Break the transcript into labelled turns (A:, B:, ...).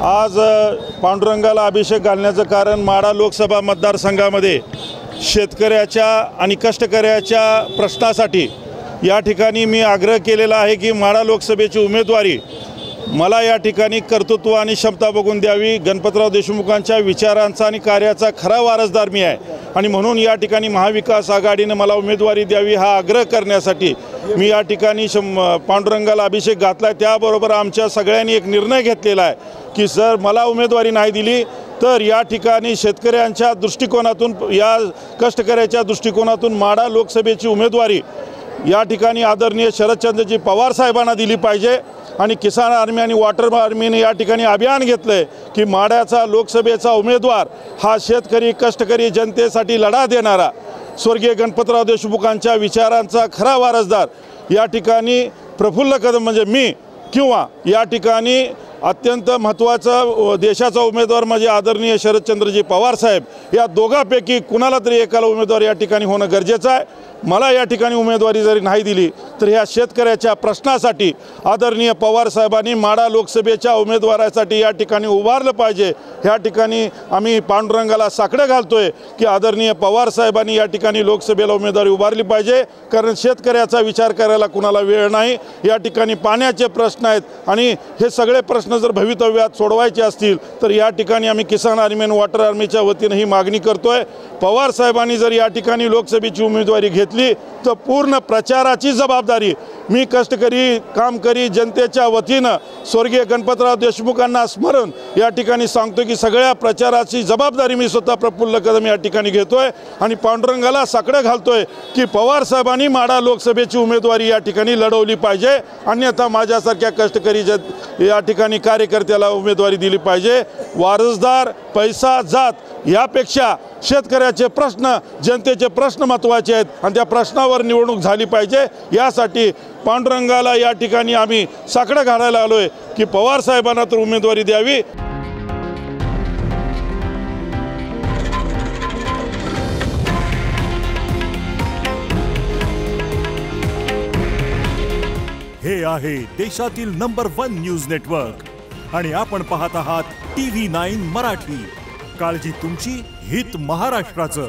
A: आज पांडुरंगाला अभिषेक घालण्याचं कारण माढा लोकसभा मतदारसंघामध्ये शेतकऱ्याच्या आणि कष्टकऱ्याच्या प्रश्नासाठी या ठिकाणी मी आग्रह केलेला आहे की माढा लोकसभेची उमेदवारी मला या ठिकाणी कर्तृत्व आणि क्षमता बघून द्यावी। गणपतराव देशमुखांच्या विचारांचा आणि कार्याचा खरा वारसदार मी आहे आणि म्हणून या ठिकाणी महाविकास आघाडीने मला उमेदवारी द्यावी हा आग्रह करण्यासाठी मी या ठिकाणी पांडुरंगाला अभिषेक घातला। त्याबरोबर आमच्या सगळ्यांनी एक निर्णय घेतलेला आहे की सर मला उमेदवारी नाही दिली तर या ठिकाणी शेतकऱ्यांच्या दृष्टिकोनातून या कष्टकऱ्याच्या दृष्टिकोनातून माढा लोकसभेची उमेदवारी या ठिकाणी आदरणीय शरदचंद्रजी पवार साहेबांना दिली पाहिजे। आणि किसान आर्मी आणि वॉटर आर्मीने या ठिकाणी अभियान घेतले की माढ्याचा लोकसभेचा उमेदवार हा शेतकरी कष्टकरी जनतेसाठी लढा देणारा स्वर्गीय गणपतराव देशमुखांच्या विचारांचा खरा वारसदार या ठिकाणी प्रफुल्ल कदम म्हणजे मी किंवा या ठिकाणी अत्यंत महत्त्वाचा देशाचा उमेदवार म्हणजे आदरणीय शरदचंद्रजी पवार साहेब या दोघांपैकी कुणाला तरी एकाला उमेदवार या ठिकाणी होणं गरजेचं आहे। मला या ठिकाणी उमेदवारी जरी नाही दिली तर ह्या शेतकऱ्याच्या प्रश्नासाठी आदरणीय पवार साहेबांनी माढा लोकसभेच्या उमेदवारासाठी या ठिकाणी उभारलं पाहिजे। ह्या ठिकाणी आम्ही पांडुरंगाला साकडं घालतोय की आदरणीय पवार साहेबांनी या ठिकाणी लोकसभेला उमेदवारी उभारली पाहिजे कारण शेतकऱ्याचा विचार करायला कुणाला वेळ नाही। या ठिकाणी पाण्याचे प्रश्न आहेत आणि हे सगळे प्रश्न जर भवितव्यात सोडवायचे असतील तर या ठिकाणी आम्ही किसान आर्मी आणि वॉटर आर्मीच्या वतीने ही मागणी करतोय। पवार साहेबांनी जर या ठिकाणी लोकसभेची उमेदवारी घेतली तर पूर्ण प्रचाराची जबाबदारी मी कष्टकरी कामकरी जनतेच्या वतीनं स्वर्गीय गणपतराव देशमुखांना स्मरण या ठिकाणी सांगतो की सगळ्या प्रचाराची जबाबदारी मी स्वतः प्रफुल्ल कदम या ठिकाणी घेतोय आणि पांडुरंगाला साकडं घालतोय की पवार साहेबांनी माढा लोकसभेची उमेदवारी या ठिकाणी लढवली पाहिजे अन्यथा माझ्यासारख्या कष्टकरी या ठिकाणी कार्यकर्त्याला उमेदवारी दिली पाहिजे। वारसदार पैसा जात यापेक्षा शेतकऱ्याचे प्रश्न जनतेचे प्रश्न महत्त्वाचे आहेत आणि त्या प्रश्नावर निवडणूक झाली पाहिजे। यासाठी पांडुरंगाला या ठिकाणी आम्ही साकडं घालायला आलोय की पवार साहेबांना तर उमेदवारी द्यावी।
B: हे आहे देशातील नंबर 1 न्यूज नेटवर्क आणि आपण पाहत आहात TV9 मराठी। काळजी तुमची, हित महाराष्ट्राचं।